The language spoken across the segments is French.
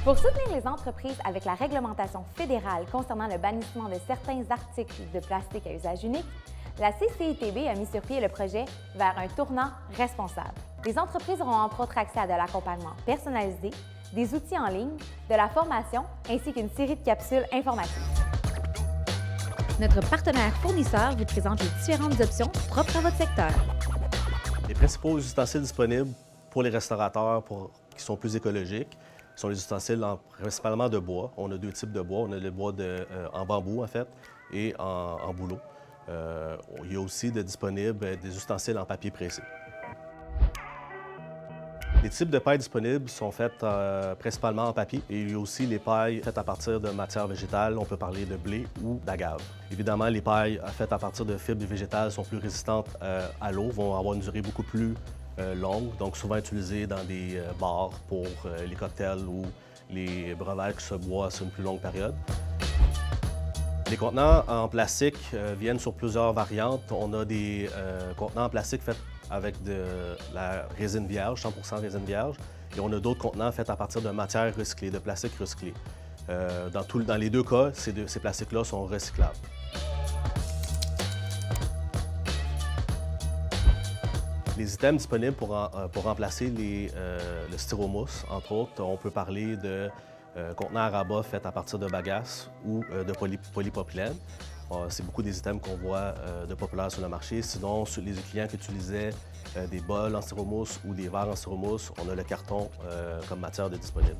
Pour soutenir les entreprises avec la réglementation fédérale concernant le bannissement de certains articles de plastique à usage unique, la CCITB a mis sur pied le projet vers un tournant responsable. Les entreprises auront entre autres accès à de l'accompagnement personnalisé, des outils en ligne, de la formation ainsi qu'une série de capsules informatives. Notre partenaire fournisseur vous présente les différentes options propres à votre secteur. Les principaux ustensiles disponibles pour les restaurateurs qui sont plus écologiques sont les ustensiles principalement de bois. On a deux types de bois. On a le bois en bambou, en fait, et en bouleau. Il y a aussi disponibles des ustensiles en papier pressé. Les types de pailles disponibles sont faites principalement en papier et il y a aussi les pailles faites à partir de matières végétales. On peut parler de blé ou d'agave. Évidemment, les pailles faites à partir de fibres végétales sont plus résistantes à l'eau, vont avoir une durée beaucoup plus longue, donc souvent utilisées dans des bars pour les cocktails ou les breuvages qui se boivent sur une plus longue période. Les contenants en plastique viennent sur plusieurs variantes. On a des contenants en plastique faits avec de la résine vierge, 100% résine vierge, et on a d'autres contenants faits à partir de matières recyclées, de plastique recyclé. Dans les deux cas, ces plastiques-là sont recyclables. Les items disponibles pour remplacer le styromousse, entre autres, on peut parler de contenants à rabat faits à partir de bagasse ou de polypropylène. C'est beaucoup des items qu'on voit de populaires sur le marché. Sinon, sur les clients qui utilisaient des bols en styromousse ou des verres en styromousse, on a le carton comme matière de disponible.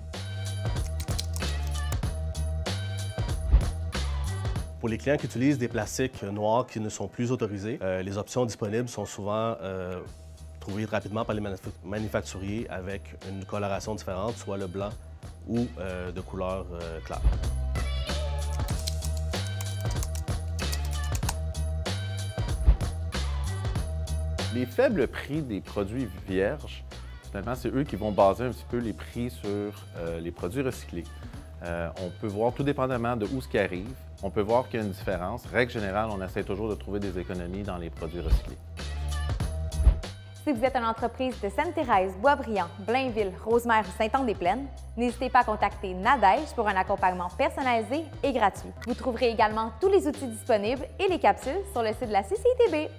Pour les clients qui utilisent des plastiques noirs qui ne sont plus autorisés, les options disponibles sont souvent trouvées rapidement par les manufacturiers avec une coloration différente, soit le blanc ou de couleur claire. Les faibles prix des produits vierges, finalement, c'est eux qui vont baser un petit peu les prix sur les produits recyclés. On peut voir, tout dépendamment de où ce qui arrive, on peut voir qu'il y a une différence. Règle générale, on essaie toujours de trouver des économies dans les produits recyclés. Si vous êtes une entreprise de Sainte-Thérèse, Boisbriand, Blainville, Rosemère ou Saint-Anne-des-Plaines, n'hésitez pas à contacter Nadège pour un accompagnement personnalisé et gratuit. Vous trouverez également tous les outils disponibles et les capsules sur le site de la CCITB.